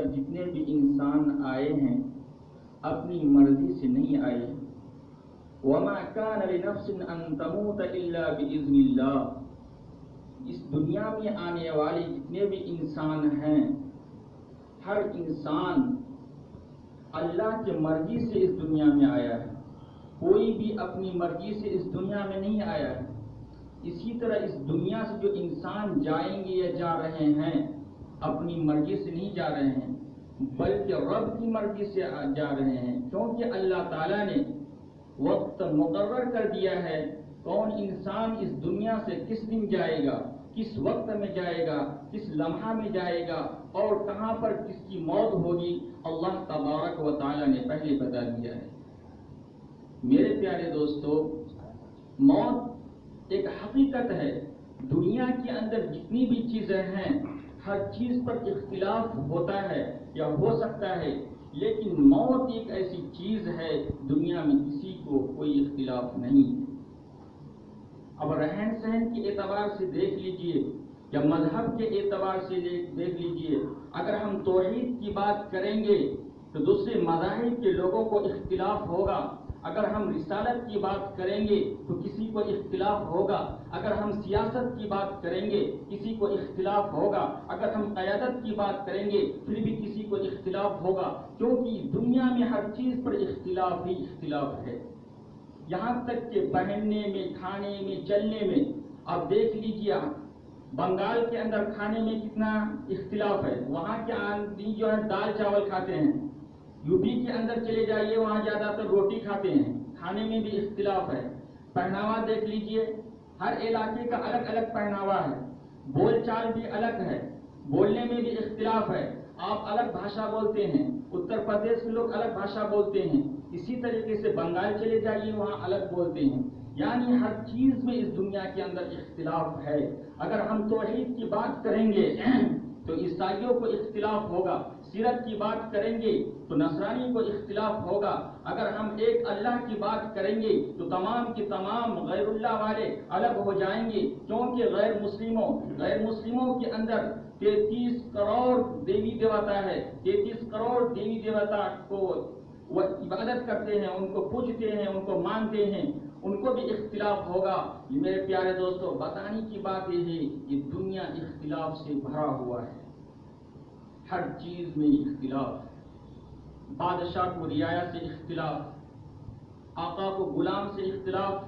اندر جتنے بھی انسان آئے ہیں اپنی مرضی سے نہیں آئے. وَمَا كَانَ لِنَفْسٍ أَن تَمُوتَ إِلَّا بِإِذْنِ اللَّهِ. اس دنیا میں آنے والے جتنے بھی انسان ہیں ہر انسان اللہ کی مرضی سے اس دنیا میں آیا ہے. کوئی بھی اپنی مرضی سے اس دنیا میں نہیں آیا ہے. اسی طرح اس دنیا سے جو انسان جائیں گے یا جا رہے ہیں اپنی مرضی سے نہیں جا رہے ہیں بلکہ رب کی مرضی سے جا رہے ہیں، کیونکہ اللہ تعالیٰ نے وقت مقرر کر دیا ہے کون انسان اس دنیا سے کس دن جائے گا، کس وقت میں جائے گا، کس لمحہ میں جائے گا اور کہاں پر کس کی موت ہوگی. اللہ تبارک و تعالیٰ نے پہلے بتا دیا ہے. میرے پیارے دوستو، موت ایک حقیقت ہے. دنیا کے اندر جتنی بھی چیزیں ہیں ہر چیز پر اختلاف ہوتا ہے یا ہو سکتا ہے، لیکن موت ایک ایسی چیز ہے دنیا میں کسی کو کوئی اختلاف نہیں. اب رہن سہن کے اعتبار سے دیکھ لیجئے یا مذہب کے اعتبار سے دیکھ لیجئے، اگر ہم توحید کی بات کریں گے تو دوسرے مذاہب کے لوگوں کو اختلاف ہوگا. اگر ہم رسالت کی بات کریں گے تو کسی کو اختلاف ہوگا. اگر ہم سیاست کی بات کریں گے کسی کو اختلاف ہوگا. اگر ہم قیادت کی بات کریں گے پھر بھی کسی کو اختلاف ہوگا، کیونکہ دنیا میں ہر چیز پر اختلاف ہی اختلاف ہے. یہاں تک کہ پہننے میں، کھانے میں، چلنے میں. اب دیکھ لیجیے بنگال کے اندر کھانے میں کتنا اختلاف ہے. وہاں کے آدمی جو ہے دال چاول کھاتے ہیں. یو پی کے اندر چلے جائیے وہاں زیادہ تر روٹی کھاتے ہیں. کھانے میں بھی اختلاف ہے. پہناوا دیکھ لیجئے، ہر علاقے کا الگ الگ پہناوا ہے. بول چال بھی الگ ہے، بولنے میں بھی اختلاف ہے. آپ الگ بھاشا بولتے ہیں، اتر پردیش کے لوگ الگ بھاشا بولتے ہیں. اسی طریقے سے بنگال چلے جائیے وہاں الگ بولتے ہیں. یعنی ہر چیز میں اس دنیا کے اندر اختلاف ہے. اگر ہم توحید کی بات کریں گے تو عیسائیوں کو اختلاف ہوگا. سیرت کی بات کریں گے تو نصرانی کو اختلاف ہوگا. اگر ہم ایک اللہ کی بات کریں گے تو تمام کے تمام غیر اللہ والے الگ ہو جائیں گے، کیونکہ غیر مسلموں کے اندر 33 کروڑ دیوی دیوتا ہے. 33 کروڑ دیوی دیوتا کو وہ عبادت کرتے ہیں، ان کو پوجتے ہیں، ان کو مانتے ہیں. ان کو بھی اختلاف ہوگا. میرے پیارے دوستو، بتانے کی بات یہ ہے کہ دنیا اختلاف سے بھرا ہوا ہے. ہر چیز میں اختلاف. بادشاہ کو رعایا سے اختلاف، آقا کو غلام سے اختلاف،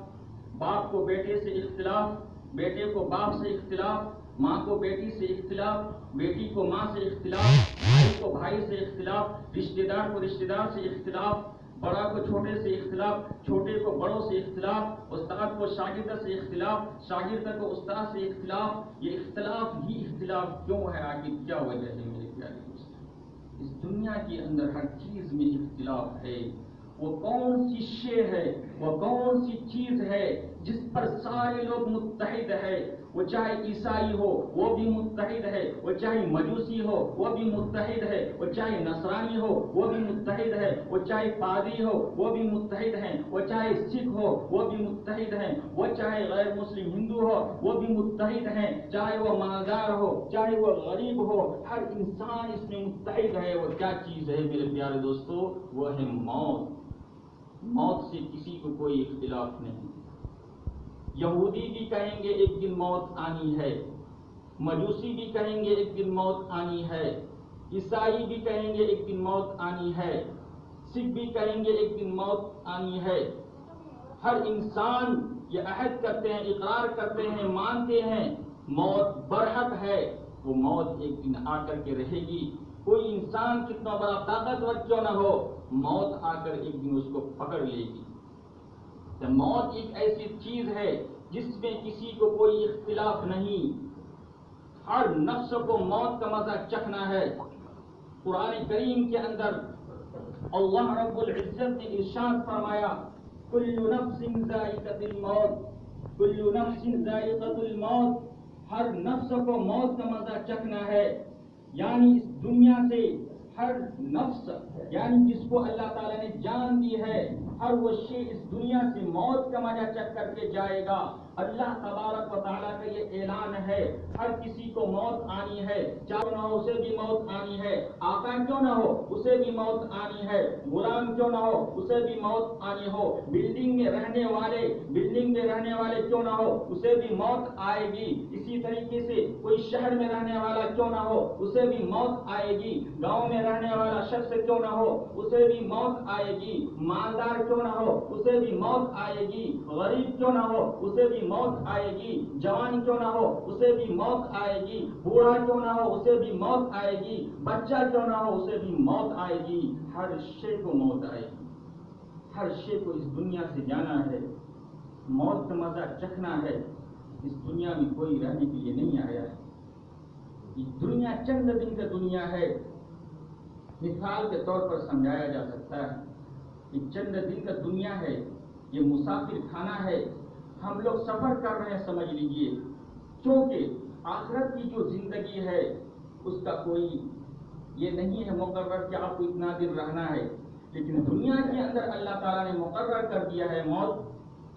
باپ کو بیٹے سے اختلاف، بیٹے کو باپ سے اختلاف، ماں کو بیٹی سے اختلاف، بیٹی کو ماں سے اختلاف، بھائی کو بھائی سے اختلاف، رشتہ دار کو رشتہ دار سے اختلاف، بڑا کو چھوٹے سے اختلاف، چھوٹے کو بڑوں سے اختلاف، استاد کو شاگرد سے اختلاف، شاگرد کو استاد سے اختلاف. یہ اختلاف ہی اختلاف کیوں ہے؟ آخر کیا وجہ ہے میرے پیارے دوست؟ اس دنیا کے اندر ہر چیز میں اختلاف ہے. وہ کون سی شے ہے، وہ کون سی چیز ہے جس پر سارے لوگ متحد ہے؟ وہ چاہے عیسائی ہو وہ بھی متحد ہے، وہ چاہے مجوسی ہو وہ بھی متحد ہے، وہ چاہے نصرانی ہو وہ بھی متحد ہے، وہ چاہے پادری ہو وہ بھی متحد ہیں، وہ چاہے سکھ ہو وہ بھی متحد ہیں، وہ چاہے غیر مسلم ہندو ہو وہ بھی متحد ہیں، چاہے وہ مالدار ہو چاہے وہ غریب ہو، ہر انسان اس میں متحد ہے. وہ کیا چیز ہے میرے پیارے دوستو؟ وہ ہے موت. موت سے کسی کو کوئی اختلاف نہیں. یہودی بھی کہیں گے ایک دن موت آنی ہے، مجوسی بھی کہیں گے ایک دن موت آنی ہے، عیسائی بھی کہیں گے ایک دن موت آنی ہے، سکھ بھی کہیں گے ایک دن موت آنی ہے. ہر انسان یہ عہد کرتے ہیں، اقرار کرتے ہیں، مانتے ہیں موت برحق ہے. وہ موت ایک دن آ کر کے رہے گی. کوئی انسان کتنا بڑا طاقتور کیوں نہ ہو، موت آ کر ایک دن اس کو پکڑ لے گی. تو موت ایک ایسی چیز ہے جس میں کسی کو کوئی اختلاف نہیں. ہر نفس کو موت کا مزہ چکھنا ہے. قرآن کریم کے اندر اللہ رب العزت نے ارشاد فرمایا، کل نفس ذائقۃ الموت، کل نفس ذائقۃ الموت. ہر نفس کو موت کا مزہ چکھنا ہے. یعنی اس دنیا سے ہر نفس، یعنی جس کو اللہ تعالیٰ نے جان دی ہے، ہر وہ شے اس دنیا سے موت کا مزہ چکھ کر کے جائے گا. اللہ تبارک و تعالیٰ کا یہ اعلان ہے، ہر کسی کو موت آنی ہے، چاہے نہ ہو اسے بھی موت آنی ہے، آقا کیوں نہ ہو اسے بھی موت آنی ہے، غلام کیوں نہ ہو اسے بھی موت آنی ہو، بلڈنگ میں رہنے والے کیوں نہ ہو اسے بھی موت آئے گی، اسی طریقے سے کوئی شہر میں رہنے والا کیوں نہ ہو اسے بھی موت آئے گی، گاؤں میں رہنے والا شخص کیوں نہ ہو اسے بھی موت آئے گی، مالدار کیوں نہ ہو اسے بھی موت آئے گی، غریب کیوں نہ ہو اسے بھی موت آئے گی، جوان کیوں نہ ہو اسے بھی موت آئے گی، بوڑھا کیوں نہ ہو اسے بھی موت آئے گی، بچہ کیوں نہ ہو اسے بھی موت آئے گی، ہر شے کو موت آئے گی، ہر شے کو اس دنیا سے جانا ہے، موت کا مزہ چکھنا ہے، اس دنیا میں کوئی رہنے کے لیے نہیں آیا ہے، یہ دنیا چند دن کا دنیا ہے، مثال کے طور پر سمجھایا جا سکتا ہے کہ چند دن کا دنیا ہے، یہ مسافر خانہ ہے، ہم لوگ سفر کر رہے ہیں سمجھ لیجئے، کیونکہ آخرت کی جو زندگی ہے اس کا کوئی یہ نہیں ہے مقرر کہ آپ کو اتنا دن رہنا ہے، لیکن دنیا کے اندر اللہ تعالیٰ نے مقرر کر دیا ہے موت،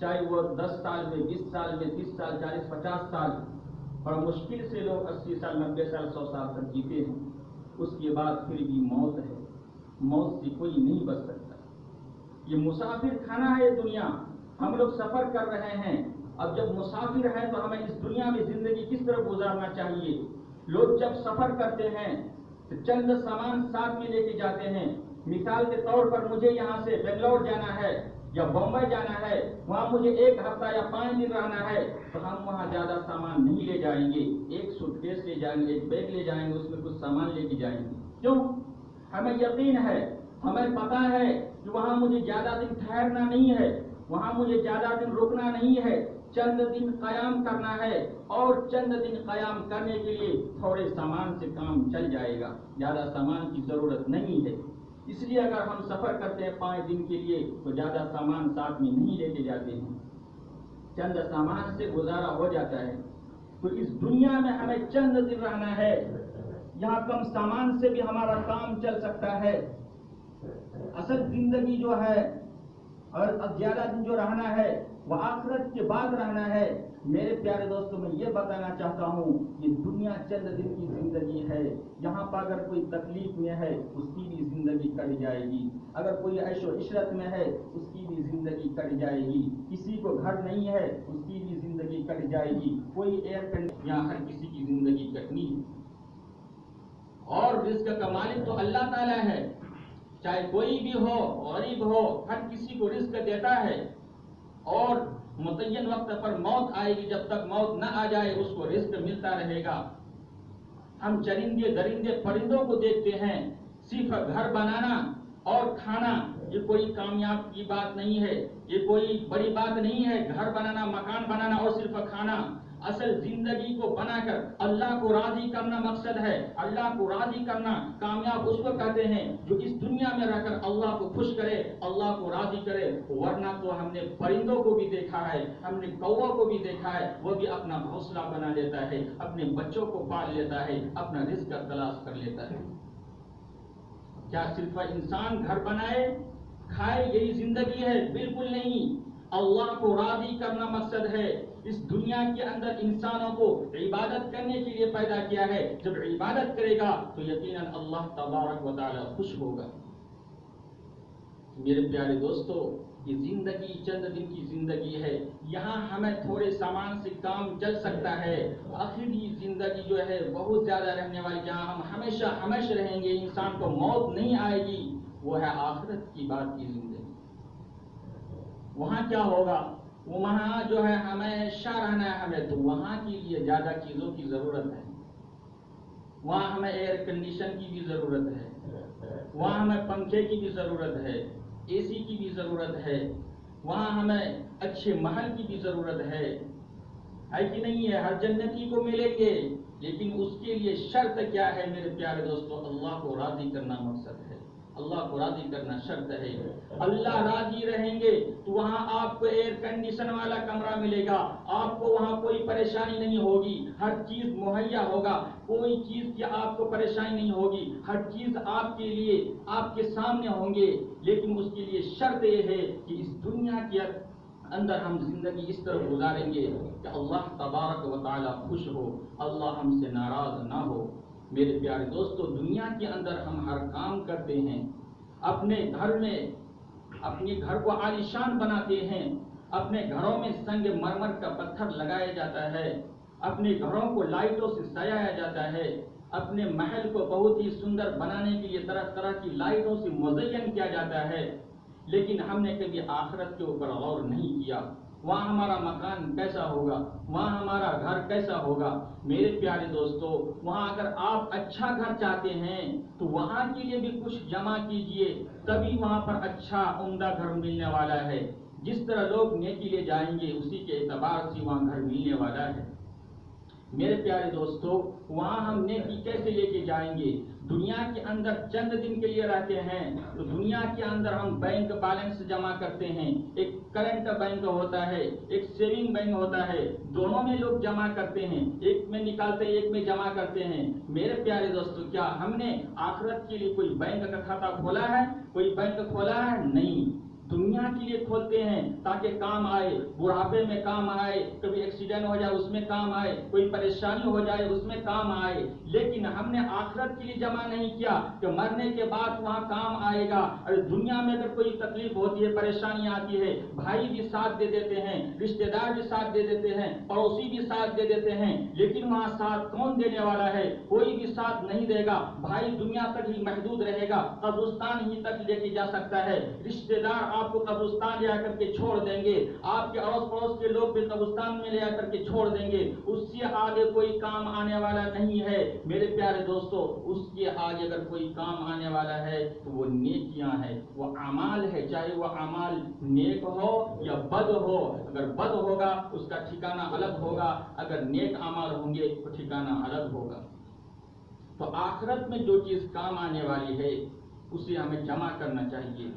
چاہے وہ 10 سال میں 20 سال میں 30 سال 40 50 سال، اور مشکل سے لوگ 80 سال 90 سال 100 سال تک جیتے ہیں، اس کے بعد پھر بھی موت ہے، موت سے کوئی نہیں بچ سکتا، یہ مسافر خانہ ہے دنیا، ہم لوگ سفر کر رہے ہیں، اب جب مسافر ہیں تو ہمیں اس دنیا میں زندگی کس طرح گزارنا چاہیے، لوگ جب سفر کرتے ہیں تو چند سامان ساتھ میں لے کے جاتے ہیں، مثال کے طور پر مجھے یہاں سے بنگلور جانا ہے یا بمبئی جانا ہے، وہاں مجھے 1 ہفتہ یا 5 دن رہنا ہے، تو ہم وہاں زیادہ سامان نہیں لے جائیں گے، ایک سوٹ کیس لے جائیں گے، ایک بیگ لے جائیں گے، اس میں کچھ سامان لے کے جائیں گے، کیوں؟ ہمیں یقین ہے، ہمیں پتا ہے کہ وہاں مجھے زیادہ دن ٹھہرنا نہیں ہے، وہاں مجھے زیادہ دن رکنا نہیں ہے، چند دن قیام کرنا ہے، اور چند دن قیام کرنے کے لیے تھوڑے سامان سے کام چل جائے گا، زیادہ سامان کی ضرورت نہیں ہے، اس لیے اگر ہم سفر کرتے ہیں 5 دن کے لیے تو زیادہ سامان ساتھ میں نہیں لے کے جاتے ہیں، چند سامان سے گزارا ہو جاتا ہے، تو اس دنیا میں ہمیں چند دن رہنا ہے، یہاں کم سامان سے بھی ہمارا کام چل سکتا ہے، اصل زندگی جو ہے اور اب زیادہ دن جو رہنا ہے وہ آخرت کے بعد رہنا ہے، میرے پیارے دوستوں میں یہ بتانا چاہتا ہوں یہ دنیا چند دن کی زندگی ہے، یہاں پر اگر کوئی تکلیف میں ہے اس کی بھی زندگی کٹ جائے گی، اگر کوئی عیش و عشرت میں ہے اس کی بھی زندگی کٹ جائے گی، کسی کو گھر نہیں ہے اس کی بھی زندگی کٹ جائے گی، کوئی ایئر کنڈیشن یہاں ہر کسی کی زندگی کٹنی ہے، اور رزق کا مالک تو اللہ تعالیٰ ہے، چاہے کوئی بھی ہو غریب ہو ہر کسی کو رزق دیتا ہے، اور متعین وقت پر موت آئے گی، جب تک موت نہ آ جائے اس کو رزق ملتا رہے گا، ہم چرندے درندے پرندوں کو دیکھتے ہیں، صرف گھر بنانا اور کھانا یہ کوئی کامیاب کی بات نہیں ہے، یہ کوئی بڑی بات نہیں ہے، گھر بنانا مکان بنانا اور صرف کھانا، اصل زندگی کو بنا کر اللہ کو راضی کرنا مقصد ہے، اللہ کو راضی کرنا کامیاب اس کو کہتے ہیں جو اس دنیا میں رہ کر اللہ کو خوش کرے، اللہ کو راضی کرے، ورنہ تو ہم نے پرندوں کو بھی دیکھا ہے، ہم نے کوا کو بھی دیکھا ہے، وہ بھی اپنا گھونسلہ بنا لیتا ہے، اپنے بچوں کو پال لیتا ہے، اپنا رزق تلاش کر لیتا ہے، کیا صرف انسان گھر بنائے کھائے یہی زندگی ہے؟ بالکل نہیں، اللہ کو راضی کرنا مقصد ہے، اس دنیا کے اندر انسانوں کو عبادت کرنے کے لیے پیدا کیا ہے، جب عبادت کرے گا تو یقیناً اللہ تبارک و تعالی خوش ہوگا، میرے پیارے دوستو یہ زندگی چند دن کی زندگی ہے، یہاں ہمیں تھوڑے سامان سے کام چل سکتا ہے، آخری زندگی جو ہے بہت زیادہ رہنے والی، جہاں ہم ہمیشہ ہمیشہ رہیں گے، انسان کو موت نہیں آئے گی، وہ ہے آخرت کی بات کی زندگی، وہاں کیا ہوگا؟ وہاں جو ہے ہمیشہ رہنا ہے ہمیں، تو وہاں کے لیے زیادہ چیزوں کی ضرورت ہے، وہاں ہمیں ایئر کنڈیشن کی بھی ضرورت ہے، وہاں ہمیں پنکھے کی بھی ضرورت ہے، اے سی کی بھی ضرورت ہے، وہاں ہمیں اچھے محل کی بھی ضرورت ہے کہ نہیں ہے؟ ہر جنتی کو ملیں گے، لیکن اس کے لیے شرط کیا ہے میرے پیارے دوستو؟ اللہ کو راضی کرنا مقصد ہے، اللہ کو راضی کرنا شرط ہے، اللہ راضی رہیں گے تو وہاں آپ کو ایئر کنڈیشن والا کمرہ ملے گا، آپ کو وہاں کوئی پریشانی نہیں ہوگی، ہر چیز مہیا ہوگا، کوئی چیز کی آپ کو پریشانی نہیں ہوگی، ہر چیز آپ کے لیے آپ کے سامنے ہوں گے، لیکن اس کے لیے شرط یہ ہے کہ اس دنیا کے اندر ہم زندگی اس طرح گزاریں گے کہ اللہ تبارک و تعالیٰ خوش ہو، اللہ ہم سے ناراض نہ ہو۔ میرے پیارے دوستو، دنیا کے اندر ہم ہر کام کرتے ہیں، اپنے گھر میں اپنے گھر کو عالیشان بناتے ہیں، اپنے گھروں میں سنگ مرمر کا پتھر لگایا جاتا ہے، اپنے گھروں کو لائٹوں سے سجایا جاتا ہے، اپنے محل کو بہت ہی سندر بنانے کے لیے طرح طرح کی لائٹوں سے مزین کیا جاتا ہے، لیکن ہم نے کبھی آخرت کے اوپر غور نہیں کیا، وہاں ہمارا مکان کیسا ہوگا، وہاں ہمارا گھر کیسا ہوگا۔ میرے پیارے دوستو، وہاں اگر آپ اچھا گھر چاہتے ہیں تو وہاں کے لیے بھی کچھ جمع کیجئے، تبھی وہاں پر اچھا عمدہ گھر ملنے والا ہے۔ جس طرح لوگ نیکی لے جائیں گے اسی کے اعتبار سے وہاں گھر ملنے والا ہے۔ میرے پیارے دوستو، وہاں ہم نیکی کیسے لے کے جائیں گے؟ دنیا کے اندر چند دن کے لیے رہتے ہیں تو دنیا کے اندر ہم بینک بیلنس جمع کرتے ہیں، ایک کرنٹ بینک ہوتا ہے، ایک سیونگ بینک ہوتا ہے، دونوں میں لوگ جمع کرتے ہیں، ایک میں نکالتے ہیں ایک میں جمع کرتے ہیں۔ میرے پیارے دوستو، کیا ہم نے آخرت کے لیے کوئی بینک کا کھاتا کھولا ہے؟ کوئی بینک کھولا ہے؟ نہیں۔ دنیا کے لیے کھولتے ہیں تاکہ کام آئے، بڑھاپے میں کام آئے، کبھی ایکسیڈنٹ ہو جائے اس میں کام آئے، کوئی پریشانی ہو جائے اس میں کام آئے، لیکن ہم نے آخرت کے لیے جمع نہیں کیا کہ مرنے کے بعد وہاں کام آئے گا۔ اور دنیا میں اگر کوئی تکلیف ہوتی ہے، پریشانی آتی ہے، بھائی بھی ساتھ دے دیتے ہیں، رشتہ دار بھی ساتھ دے دیتے ہیں، پڑوسی بھی ساتھ دے دیتے ہیں، لیکن وہاں ساتھ کون دینے والا ہے؟ کوئی بھی ساتھ نہیں دے گا۔ بھائی دنیا تک ہی محدود رہے گا، قبرستان ہی تک لے کے جا سکتا ہے، رشتہ دار آپ کو قبرستان لے آ کر کے چھوڑ دیں گے، آپ کے اڑوس پڑوس کے لوگ بھی قبرستان میں لے آ کر کے چھوڑ دیں گے، اس سے آگے کوئی کام آنے والا نہیں ہے۔ میرے پیارے دوستو، اس کے آگے اگر کوئی کام آنے والا ہے تو وہ نیکیاں ہیں، وہ اعمال ہے، چاہے وہ اعمال نیک ہو یا بد ہو۔ اگر بد ہوگا اس کا ٹھکانہ الگ ہوگا، اگر نیک اعمال ہوں گے تو ٹھکانہ الگ ہوگا۔ تو آخرت میں جو چیز کام آنے والی ہے اسے ہمیں جمع کرنا چاہیے۔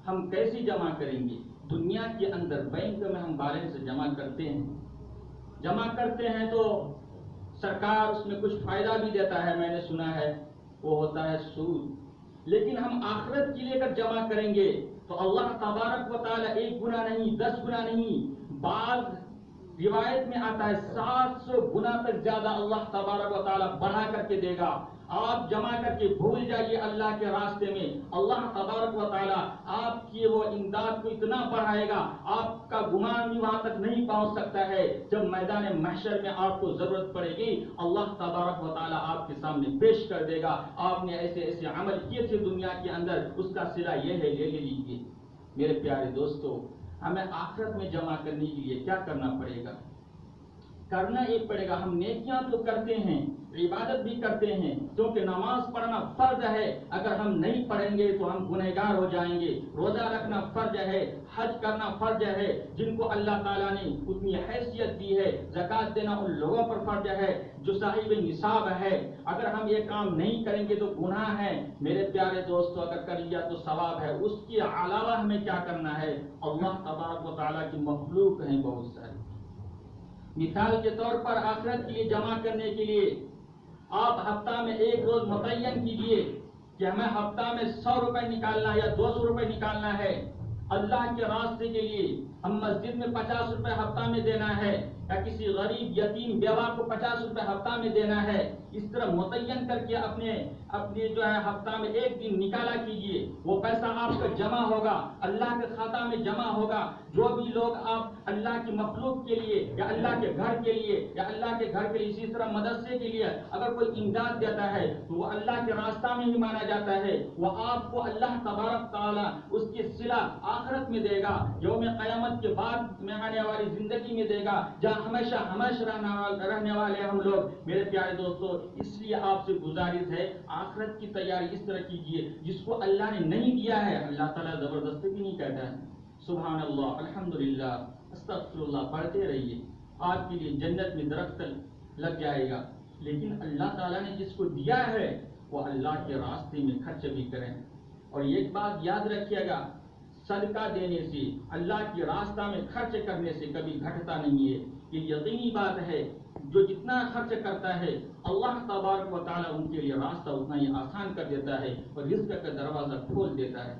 ہم کیسے جمع کریں گے؟ دنیا کے اندر بینک میں ہم بیلنس جمع کرتے ہیں تو سرکار اس میں کچھ فائدہ بھی دیتا ہے، میں نے سنا ہے، وہ ہوتا ہے سود۔ لیکن ہم آخرت کے لیے اگر جمع کریں گے تو اللہ تبارک و تعالیٰ 1 گنا نہیں، 10 گنا نہیں، بعض روایت میں آتا ہے 700 گنا تک زیادہ اللہ تبارک و تعالیٰ بڑھا کر کے دے گا۔ آپ جمع کر کے بھول جائیے اللہ کے راستے میں، اللہ تبارک و تعالیٰ آپ کی وہ امداد کو اتنا بڑھائے گا، آپ کا گمان بھی وہاں تک نہیں پہنچ سکتا ہے۔ جب میدان محشر میں آپ کو ضرورت پڑے گی، اللہ تبارک و تعالیٰ آپ کے سامنے پیش کر دے گا، آپ نے ایسے ایسے عمل کیے تھے دنیا کے اندر، اس کا صلہ یہ ہے، لے لیجیے۔ میرے پیارے دوستو، ہمیں آخرت میں جمع کرنے کے لیے کیا کرنا پڑے گا؟ کرنا ایک پڑے گا، ہم نیکیاں تو کرتے ہیں، عبادت بھی کرتے ہیں، کیونکہ نماز پڑھنا فرض ہے، اگر ہم نہیں پڑھیں گے تو ہم گنہگار ہو جائیں گے، روزہ رکھنا فرض ہے، حج کرنا فرض ہے، جن کو اللہ تعالیٰ نے اتنی حیثیت دی ہے، زکوٰۃ دینا ان لوگوں پر فرض ہے جو صاحب نصاب ہے، اگر ہم یہ کام نہیں کریں گے تو گناہ ہے۔ میرے پیارے دوستو، اگر کر لیا تو ثواب ہے، اس کے علاوہ ہمیں کیا کرنا ہے؟ اللہ تبارک و تعالیٰ کی مخلوق ہیں بہت ساری، مثال کے طور پر آخرت کے لیے جمع کرنے کے لیے آپ ہفتہ میں 1 روز متعین کیجئے کہ ہمیں ہفتہ میں 100 روپے نکالنا ہے یا 200 روپے نکالنا ہے اللہ کے راستے کے لیے۔ ہم مسجد میں 50 روپے ہفتہ میں دینا ہے، یا کسی غریب یتیم بیوہ کو 50 روپے ہفتہ میں دینا ہے۔ اس طرح متعین کر کے اپنے جو ہے ہفتہ میں 1 دن نکالا کیجئے، وہ پیسہ آپ کا جمع ہوگا، اللہ کے کھاتہ میں جمع ہوگا۔ جو بھی لوگ آپ اللہ کی مخلوق کے لیے یا اللہ کے گھر کے لیے اسی طرح مدرسے کے لیے اگر کوئی امداد دیتا ہے تو وہ اللہ کے راستہ میں ہی مانا جاتا ہے، وہ آپ کو اللہ تبارک تعالیٰ اس کی صلہ آخرت میں دے گا، یوم قیامت کے بعد میں آنے والی زندگی میں دے گا، جہاں ہمیشہ رہنے والے ہم لوگ۔ میرے پیارے دوستو، اس لیے آپ سے گزارش ہے، آخرت کی تیاری اس طرح کیجیے، جس کو اللہ نے نہیں دیا ہے اللہ تعالیٰ زبردستی بھی نہیں کہتا ہے۔ سبحان اللہ، الحمدللہ، استغفر اللہ پڑھتے رہیے، آپ کے لیے جنت میں درخت لگ جائے گا۔ لیکن اللہ تعالیٰ نے جس کو دیا ہے وہ اللہ کے راستے میں خرچ بھی کریں۔ اور ایک بات یاد رکھیے گا، صدقہ دینے سے، اللہ کے راستہ میں خرچ کرنے سے کبھی گھٹتا نہیں ہے، یہ یقینی بات ہے۔ جو جتنا خرچ کرتا ہے اللہ تبارک و تعالیٰ ان کے لیے راستہ اتنا ہی آسان کر دیتا ہے اور رزق کا دروازہ کھول دیتا ہے۔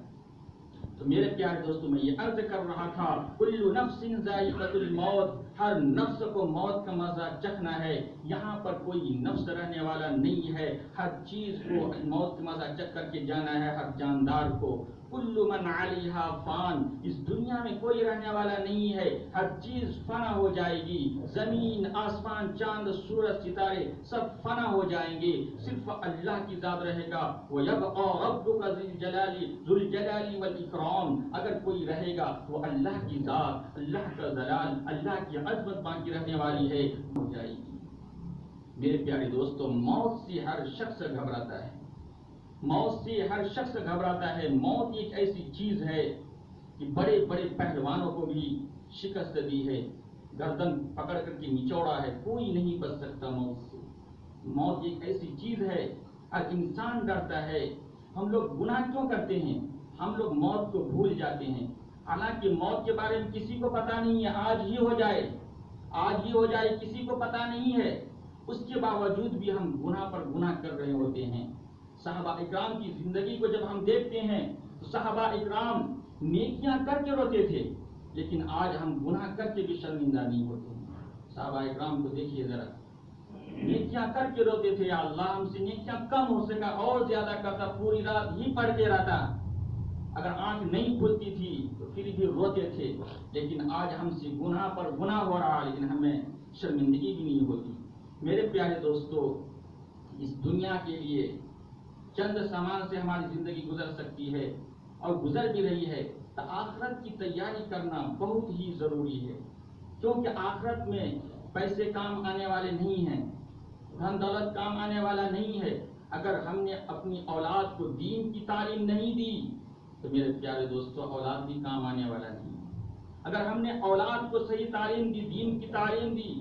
تو میرے پیارے دوستوں میں یہ عرض کر رہا تھا کل نفس ذائقۃ الموت، ہر نفس کو موت کا مزہ چکھنا ہے. یہاں پر کوئی نفس رہنے والا نہیں ہے، ہر چیز کو موت کا مزہ چکھ کر کے جانا ہے، ہر جاندار کو. کل من علیہا فان، اس دنیا میں کوئی رہنے والا نہیں ہے، ہر چیز فنا ہو جائے گی. زمین، آسمان، چاند، سورج، ستارے سب فنا ہو جائیں گے، صرف اللہ کی ذات رہے گا. وَيَبْقَى رَبُّكَ ذُو الْجَلَالِ وَالْإِكْرَامِ، اگر کوئی رہے گا وہ اللہ کی ذات، اللہ کا جلال، اللہ کی عظمت باقی رہنے والی ہے، ہو جائے گی. میرے پیارے دوستوں، موت سے ہر شخص گھبراتا ہے، موت سے ہر شخص گھبراتا ہے. موت ایک ایسی چیز ہے کہ بڑے بڑے پہلوانوں کو بھی شکست دی ہے، گردن پکڑ کر کے نچوڑا ہے، کوئی نہیں بچ سکتا موت سے. موت ایک ایسی چیز ہے، ہر انسان ڈرتا ہے. ہم لوگ گناہ کیوں کرتے ہیں؟ ہم لوگ موت کو بھول جاتے ہیں. حالانکہ موت کے بارے میں کسی کو پتا نہیں ہے، آج ہی ہو جائے، آج ہی ہو جائے، کسی کو پتا نہیں ہے. اس کے باوجود بھی ہم گناہ پر گناہ کر رہے ہوتے ہیں. صحابہ اکرام کی زندگی کو جب ہم دیکھتے ہیں تو صحابہ اکرام نیکیاں کر کے روتے تھے، لیکن آج ہم گناہ کر کے بھی شرمندہ نہیں ہوتے ہیں. صحابہ اکرام کو دیکھیے ذرا، نیکیاں کر کے روتے تھے، یا اللہ ہم سے نیکیاں کم ہو سکا اور زیادہ کرتا، پوری رات ہی پڑھتے رہتا. اگر آنکھ نہیں کھلتی تھی تو پھر بھی روتے تھے. لیکن آج ہم سے گناہ پر گناہ ہو رہا، لیکن ہمیں شرمندگی بھی نہیں ہوتی. میرے پیارے دوستو، اس دنیا کے لیے چند سامان سے ہماری زندگی گزر سکتی ہے اور گزر بھی رہی ہے، تو آخرت کی تیاری کرنا بہت ہی ضروری ہے. کیونکہ آخرت میں پیسے کام آنے والے نہیں ہیں، دھن دولت کام آنے والا نہیں ہے. اگر ہم نے اپنی اولاد کو دین کی تعلیم نہیں دی تو میرے پیارے دوستو اولاد بھی کام آنے والا نہیں ہے. اگر ہم نے اولاد کو صحیح تعلیم دی، دین کی تعلیم دی،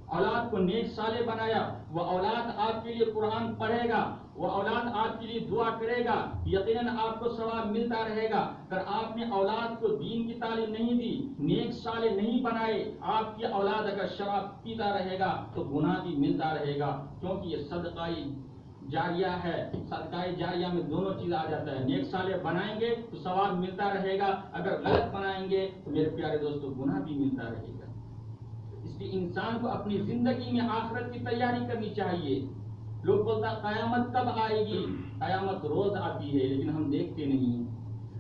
اولاد کو نیک صالح بنایا، وہ اولاد آپ کے لیے قرآن پڑھے گا، وہ اولاد آپ کے لیے دعا کرے گا، یقیناً آپ کو ثواب ملتا رہے گا. اگر آپ نے اولاد کو دین کی تعلیم نہیں دی، نیک صالح نہیں بنائے، آپ کی اولاد اگر شراب پیتا رہے گا تو گناہ بھی ملتا رہے گا. کیونکہ یہ صدقہ جاریہ ہے. صدقہ جاریہ میں دونوں چیز آ جاتا ہے. نیک صالح بنائیں گے تو ثواب ملتا رہے گا، اگر غلط بنائیں گے تو میرے پیارے دوستو گناہ بھی ملتا رہے گا. اس لیے انسان کو اپنی زندگی میں آخرت کی تیاری کرنی چاہیے. لوگ بولتا قیامت کب آئے گی؟ قیامت روز آتی ہے، لیکن ہم دیکھتے نہیں.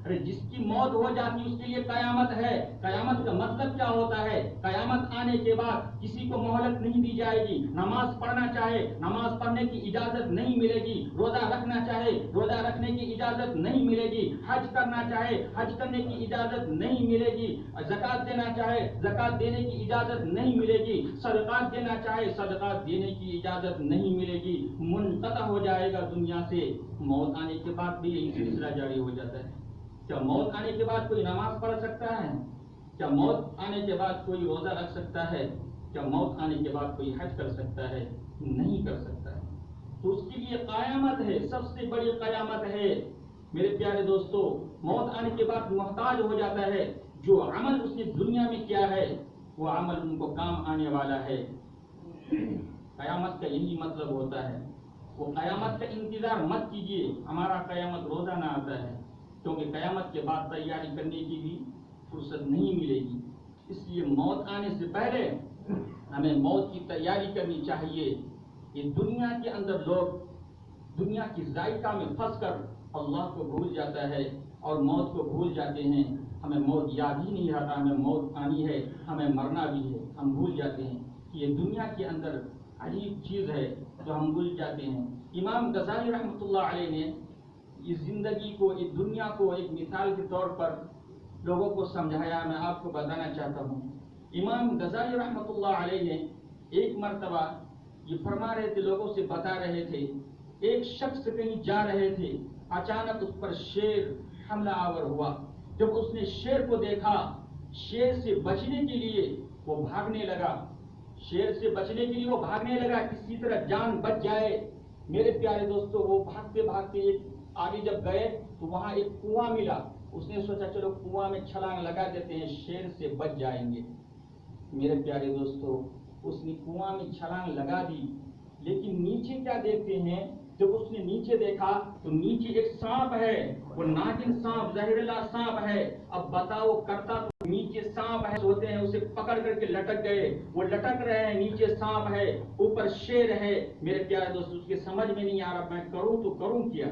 ارے جس کی موت ہو جاتی اس کے لیے قیامت ہے. قیامت کا مطلب کیا ہوتا ہے؟ قیامت آنے کے بعد کسی کو مہلت نہیں دی جائے گی. نماز پڑھنا چاہے نماز پڑھنے کی اجازت نہیں ملے گی، روزہ رکھنا چاہے روزہ رکھنے کی اجازت نہیں ملے گی، حج کرنا چاہے حج کرنے کی اجازت نہیں ملے گی، زکوٰۃ دینا چاہے زکوٰۃ دینے کی اجازت نہیں ملے گی، صدقات دینا چاہے صدقات دینے کی اجازت نہیں ملے گی. منقطع ہو جائے گا دنیا سے. موت آنے کے بعد بھی یہی سلسلہ جاری ہو جاتا ہے. کیا موت آنے کے بعد کوئی نماز پڑھ سکتا ہے؟ کیا موت آنے کے بعد کوئی روزہ رکھ سکتا ہے؟ کیا موت آنے کے بعد کوئی حج کر سکتا ہے؟ نہیں کر سکتا ہے. تو اس کے لیے قیامت ہے، سب سے بڑی قیامت ہے. میرے پیارے دوستو، موت آنے کے بعد محتاج ہو جاتا ہے. جو عمل اس نے دنیا میں کیا ہے وہ عمل ان کو کام آنے والا ہے. قیامت کا یہی مطلب ہوتا ہے. وہ قیامت کا انتظار مت کیجیے، ہمارا قیامت روزانہ آتا ہے، کیونکہ قیامت کے بعد تیاری کرنے کی بھی فرصت نہیں ملے گی. اس لیے موت آنے سے پہلے ہمیں موت کی تیاری کرنی چاہیے. یہ دنیا کے اندر لوگ دنیا کی ذائقہ میں پھنس کر اللہ کو بھول جاتا ہے اور موت کو بھول جاتے ہیں. ہمیں موت یاد ہی نہیں رہتا، ہمیں موت آنی ہے، ہمیں مرنا بھی ہے. ہم بھول جاتے ہیں کہ یہ دنیا کے اندر عجیب چیز ہے جو ہم بھول جاتے ہیں. امام غزالی رحمۃ اللہ علیہ نے اس زندگی کو، اس دنیا کو ایک مثال کے طور پر لوگوں کو سمجھایا. میں آپ کو بتانا چاہتا ہوں. امام غزالی رحمۃ اللہ علیہ نے ایک مرتبہ یہ فرما رہے تھے، لوگوں سے بتا رہے تھے، ایک شخص کہیں جا رہے تھے، اچانک اس پر شیر حملہ آور ہوا. جب اس نے شیر کو دیکھا، شیر سے بچنے کے لیے وہ بھاگنے لگا. شیر سے بچنے کے لیے وہ بھاگنے لگا، کسی طرح جان بچ جائے. میرے پیارے دوستو، وہ بھاگتے بھاگتے ایک آگے جب گئے تو وہاں ایک کنواں ملا. اس نے سوچا چلو کنواں میں چھلانگ لگا دیتے ہیں، شیر سے بچ جائیں گے. میرے پیارے دوستو، اس نے کنواں میں چھلانگ لگا دی، لیکن نیچے کیا دیکھتے ہیں؟ جب اس نے نیچے دیکھا تو نیچے ایک سانپ ہے، وہ ناگن سانپ، زہریلا سانپ ہے. اب بتاؤ کرتا تو نیچے سانپ ہے ہوتے ہیں، اسے پکڑ کر کے لٹک گئے، وہ لٹک رہے ہیں، نیچے سانپ ہے، اوپر شیر ہے. میرے پیارے دوست اس کے سمجھ میں نہیں آ رہا میں کروں تو کروں کیا.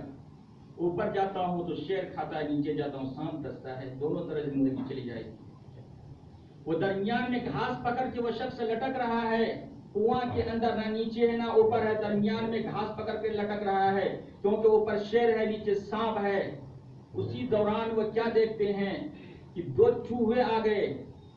اوپر جاتا ہوں تو شیر کھاتا ہے، نیچے جاتا ہوں سانپ ڈستا ہے، دونوں طرح زندگی چلی جائے گی. وہ درمیان میں گھاس پکڑ کے وہ شخص لٹک رہا ہے، کنواں کے اندر نہ نیچے ہے نہ اوپر ہے، درمیان میں گھاس پکڑ کے لٹک رہا ہے، کیونکہ اوپر شیر ہے نیچے سانپ ہے. اسی دوران وہ کیا دیکھتے ہیں کہ دو چوہے آ گئے.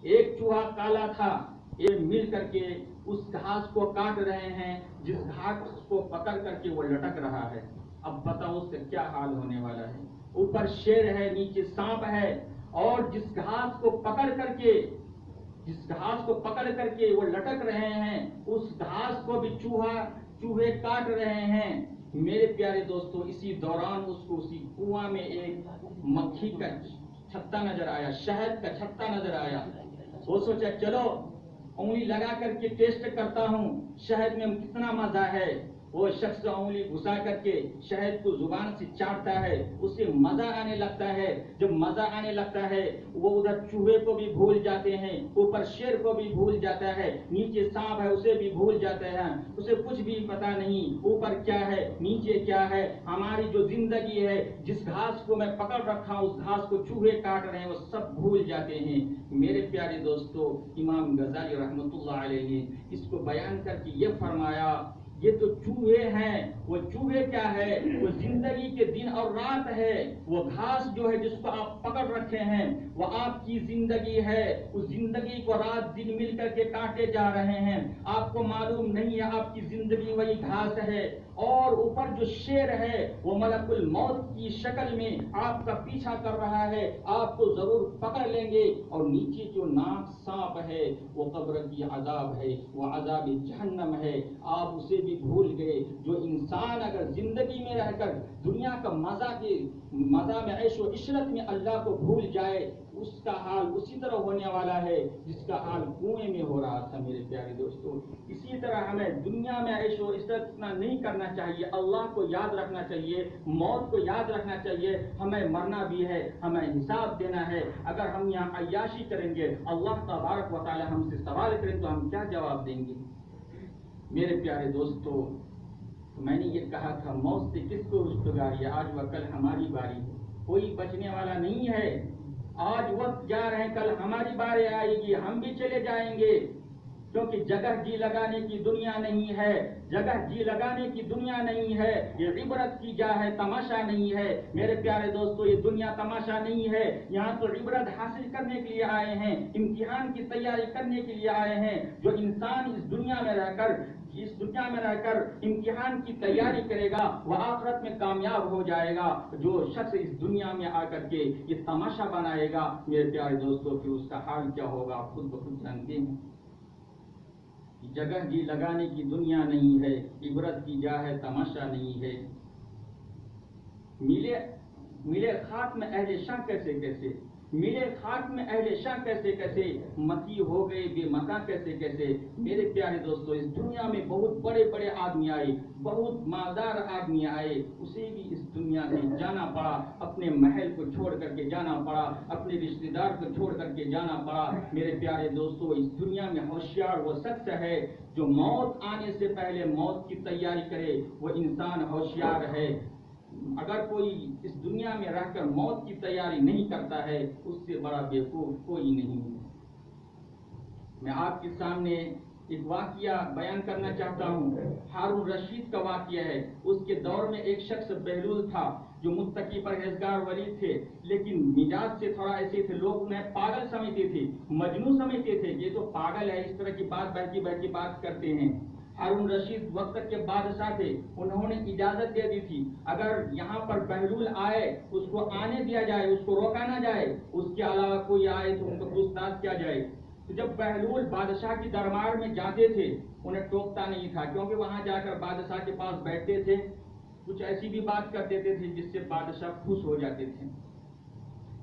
ایک چوہا کالا تھا، یہ مل کر کے اس گھاس کو کاٹ رہے ہیں جس گھاس کو پکڑ کر کے وہ لٹک رہا ہے. اب بتاؤ اس کا کیا حال ہونے والا ہے. اوپر شیر ہے نیچے سانپ ہے، اور جس گھاس کو پکڑ کر کے وہ لٹک رہے ہیں اس گھاس کو بھی چوہے کاٹ رہے ہیں. میرے پیارے دوستو اسی دوران اس کو اسی کنواں میں ایک مکھی کا چھتا نظر آیا، شہد کا چھتا نظر آیا. وہ سوچا چلو انگلی لگا کر کے ٹیسٹ کرتا ہوں شہد میں کتنا مزہ ہے. وہ شخص انگلی گھسا کر کے شہد کو زبان سے چاٹتا ہے، اسے مزہ آنے لگتا ہے. جب مزہ آنے لگتا ہے وہ ادھر چوہے کو بھی بھول جاتے ہیں، اوپر شیر کو بھی بھول جاتا ہے، نیچے سانپ ہے اسے بھی بھول جاتے ہیں. اسے کچھ بھی پتا نہیں اوپر کیا ہے نیچے کیا ہے. ہماری جو زندگی ہے، جس گھاس کو میں پکڑ رکھا ہوں اس گھاس کو چوہے کاٹ رہے ہیں، وہ سب بھول جاتے ہیں. میرے پیارے دوستو امام غزالی رحمۃ اللہ علیہ نے اس کو بیان کر کے یہ فرمایا یہ تو چوہے ہیں. وہ چوہے کیا ہے؟ وہ زندگی کے دن اور رات ہے. وہ گھاس جو ہے جس کو آپ پکڑ رکھے ہیں وہ آپ کی زندگی ہے. اس زندگی کو رات دن مل کر کے کاٹے جا رہے ہیں، آپ کو معلوم نہیں ہے آپ کی زندگی وہی گھاس ہے. اور اوپر جو شیر ہے وہ ملک الموت کی شکل میں آپ کا پیچھا کر رہا ہے، آپ کو ضرور پکڑ لیں گے. اور نیچے جو ناک سانپ ہے وہ قبر کی عذاب ہے، وہ عذاب جہنم ہے. آپ اسے بھی بھول گئے. جو انسان اگر زندگی میں رہ کر دنیا کا مزہ میں عیش و عشرت میں اللہ کو بھول جائے اس کا حال اسی طرح ہونے والا ہے جس کا حال کنویں میں ہو رہا تھا. میرے پیارے دوستو اسی طرح ہمیں دنیا میں عیش و عشرت اتنا نہیں کرنا چاہیے، اللہ کو یاد رکھنا چاہیے، موت کو یاد رکھنا چاہیے. ہمیں مرنا بھی ہے، ہمیں حساب دینا ہے. اگر ہم یہاں عیاشی کریں گے اللہ تبارک و تعالی ہم سے سوال کریں تو ہم کیا جواب دیں گے. میرے پیارے دوستو میں نے یہ کہا تھا موت سے کس کو رشتگاری ہے، آج و کل ہماری باری ہے، کوئی بچنے والا نہیں ہے. آج وقت جا رہے ہیں، کل ہماری باری آئے گی، ہم بھی چلے جائیں گے. کیونکہ جگہ جی لگانے کی دنیا نہیں ہے، جگہ جی لگانے کی دنیا نہیں ہے. یہ عبرت کی جا ہے، تماشا نہیں ہے. میرے پیارے دوستو یہ دنیا تماشا نہیں ہے. یہاں تو عبرت حاصل کرنے کے لیے آئے ہیں، امتحان کی تیاری کرنے کے لیے آئے ہیں. جو انسان اس دنیا میں رہ کر امتحان کی تیاری کرے گا وہ آخرت میں کامیاب ہو جائے گا. جو شخص اس دنیا میں آ کر کے یہ تماشا بنائے گا میرے پیارے دوستو پھر اس کا حال کیا ہوگا آپ خود بخود جانتے ہیں. جگہ جی لگانے کی دنیا نہیں ہے، عبرت کی جا ہے، تماشا نہیں ہے. ملے خاک میں اہل شاہ کیسے ملے خاک میں اہل شاہ کیسے متی ہو گئے بے مکاں کیسے. میرے پیارے دوستو اس دنیا میں بہت بڑے بڑے آدمی آئے، بہت مالدار آدمی آئے، اسے بھی اس دنیا سے جانا پڑا. اپنے محل کو چھوڑ کر کے جانا پڑا، اپنے رشتہ دار کو چھوڑ کر کے جانا پڑا. میرے پیارے دوستو اس دنیا میں ہوشیار وہ شخص ہے جو موت آنے سے پہلے موت کی تیاری کرے، وہ انسان ہوشیار ہے. اگر کوئی اس دنیا میں رہ کر موت کی تیاری نہیں کرتا ہے اس سے بڑا بیوقوف کوئی نہیں. میں آپ کے سامنے ایک واقعہ بیان کرنا چاہتا ہوں. ہارون رشید کا واقعہ ہے. اس کے دور میں ایک شخص بہلول تھا جو متقی پرہیزگار ولی تھے، لیکن مزاج سے تھوڑا ایسے تھے، لوگ انہیں پاگل سمجھتے تھے، مجنون سمجھتے تھے. یہ تو پاگل ہے، اس طرح کی بات بیٹھی بات کرتے ہیں. ہارون رشید وقت کے بادشاہ تھے، انہوں نے اجازت دے دی تھی اگر یہاں پر بہلول آئے اس کو آنے دیا جائے، اس کو روکا نہ جائے، اس کے علاوہ کوئی آئے تو ان کو پوچھ تاچھ کیا جائے. تو جب بہلول بادشاہ کی دربار میں جاتے تھے انہیں ٹوکتا نہیں تھا، کیونکہ وہاں جا کر بادشاہ کے پاس بیٹھتے تھے، کچھ ایسی بھی بات کر دیتے تھے جس سے بادشاہ خوش ہو جاتے تھے.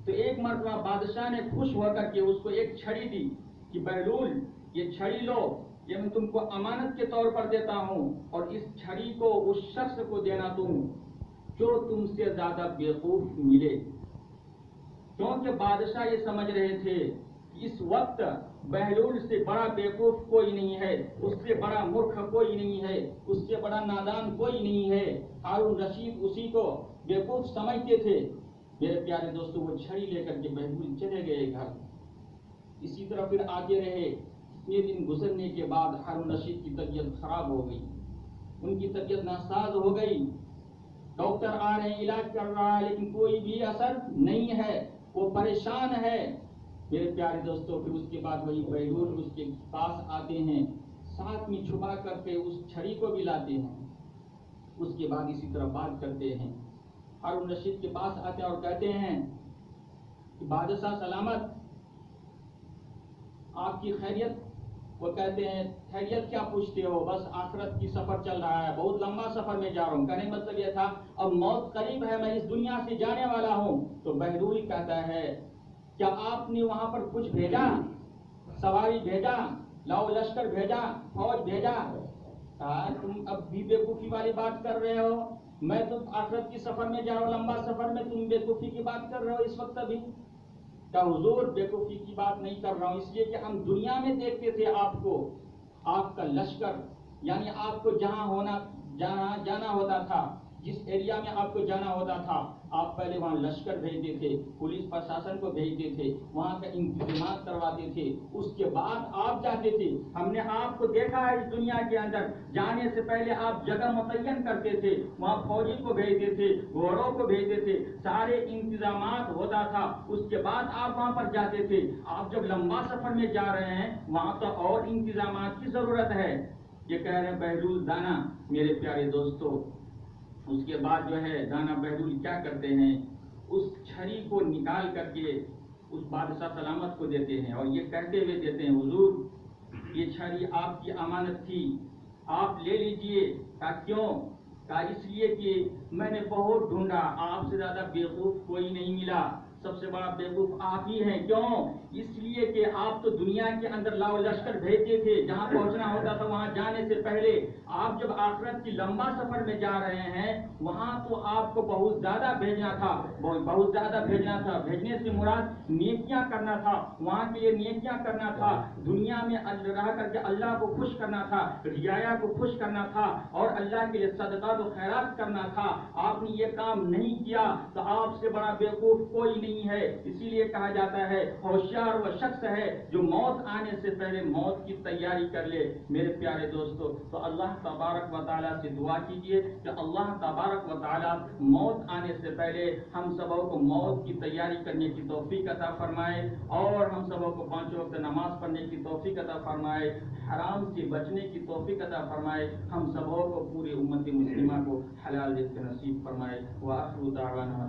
تو ایک مرتبہ بادشاہ نے خوش ہو کر کے اس کو ایک چھڑی دی کہ بہلول یہ چھڑی لو، یہ میں تم کو امانت کے طور پر دیتا ہوں، اور اس چھڑی کو اس شخص کو دینا تم جو تم سے زیادہ بیوقوف ملے۔ کیونکہ بادشاہ یہ سمجھ رہے تھے کہ اس وقت بہلول سے بڑا بیوقوف کوئی نہیں ہے، اس سے بڑا مورخ کوئی نہیں ہے، اس سے بڑا نادان کوئی نہیں ہے۔ ہارون رشید اسی کو بیوقوف سمجھتے تھے۔ میرے پیارے دوستو، وہ چھڑی لے کر کے بہلول چلے گئے گھر۔ اسی طرح پھر آتے رہے۔ کتنے دن گزرنے کے بعد ہارون رشید کی طبیعت خراب ہو گئی، ان کی طبیعت ناساز ہو گئی۔ ڈاکٹر آ رہے ہیں، علاج کر رہا ہے، لیکن کوئی بھی اثر نہیں ہے، وہ پریشان ہے۔ میرے پیارے دوستو، پھر اس کے بعد وہی بہلول اس کے پاس آتے ہیں، ساتھ میں چھپا کر کے اس چھڑی کو بھی لاتے ہیں۔ اس کے بعد اسی طرح بات کرتے ہیں۔ ہارون رشید کے پاس آتے ہیں اور کہتے ہیں کہ بادشاہ سلامت، آپ کی خیریت؟ وہ کہتے ہیں خیریت کیا پوچھتے ہو، بس آخرت کی سفر چل رہا ہے، بہت لمبا سفر میں جا رہا ہوں۔ کہنے مطلب یہ تھا اب موت قریب ہے، میں اس دنیا سے جانے والا ہوں۔ تو بہلول کہتا ہے کیا آپ نے وہاں پر کچھ بھیجا، سواری بھیجا، لاؤ لشکر بھیجا، فوج بھیجا؟ تم اب بھی بیوقوفی والی بات کر رہے ہو، میں تو آخرت کی سفر میں جا رہا ہوں، لمبا سفر میں، تم بیوقوفی کی بات کر رہے ہو اس وقت ابھی؟ کہ حضور بیوقوفی کی بات نہیں کر رہا ہوں، اس لیے کہ ہم دنیا میں دیکھتے تھے آپ کو، آپ کا لشکر، یعنی آپ کو جہاں جانا ہوتا تھا، جس ایریا میں آپ کو جانا ہوتا تھا، آپ پہلے وہاں لشکر بھیجتے تھے، پولیس پرشاسن کو بھیجتے تھے، وہاں کا انتظامات کرواتے تھے، اس کے بعد آپ جاتے تھے۔ ہم نے آپ کو دیکھا ہے اس دنیا کے اندر، جانے سے پہلے آپ جگہ متعین کرتے تھے، وہاں فوجی کو بھیجتے تھے، گھوڑوں کو بھیجتے تھے، سارے انتظامات ہوتا تھا، اس کے بعد آپ وہاں پر جاتے تھے۔ آپ جب لمبا سفر میں جا رہے ہیں، وہاں تو اور انتظامات کی ضرورت ہے۔ یہ کہہ رہے ہیں بہلول دانا۔ میرے پیارے دوستو، اس کے بعد جو ہے دانا بہلول کیا کرتے ہیں، اس چھڑی کو نکال کر کے اس بادشاہ سلامت کو دیتے ہیں، اور یہ کہتے ہوئے دیتے ہیں حضور یہ چھڑی آپ کی امانت تھی، آپ لے لیجئے۔ کہا کیوں؟ کہا اس لیے کہ میں نے بہت ڈھونڈا، آپ سے زیادہ بیوقوف کوئی نہیں ملا، سب سے بڑا بیوقوف آپ ہی ہیں۔ کیوں؟ اس لیے کہ آپ تو دنیا کے اندر لاؤ لشکر بھیجتے تھے، جہاں پہنچنا ہوتا تھا وہاں جانے سے پہلے آپ جب آخرت کی لمبا سفر میں جا رہے ہیں، وہاں تو آپ کو بہت زیادہ بھیجنا تھا، بہت زیادہ بھیجنا تھا۔ بھیجنے سے مراد نیکیاں کرنا تھا، وہاں کے لیے نیکیاں کرنا تھا، دنیا میں رہ کر کے اللہ کو خوش کرنا تھا، رعایا کو خوش کرنا تھا، اور اللہ کے لیے صدقات و خیرات کرنا تھا۔ آپ نے یہ کام نہیں کیا تو آپ سے بڑا بیوقوف کوئی نہیں ہے۔ اسی لیے کہا جاتا ہے ہوشیار وہ شخص ہے جو موت آنے سے پہلے موت کی تیاری کر لے۔ میرے پیارے دوستو، تو اللہ تبارک و تعالیٰ سے دعا کیجئے کہ اللہ تبارک و تعالیٰ موت آنے سے پہلے ہم سبوں کو موت کی تیاری کرنے کی توفیق عطا فرمائے، اور ہم سبوں کو 5 وقت نماز پڑھنے کی توفیق عطا فرمائے، حرام سے بچنے کی توفیق عطا فرمائے، ہم سبوں کو پوری امت مسلمہ کو حلال رزق نصیب فرمائے۔ وآخر دعوانا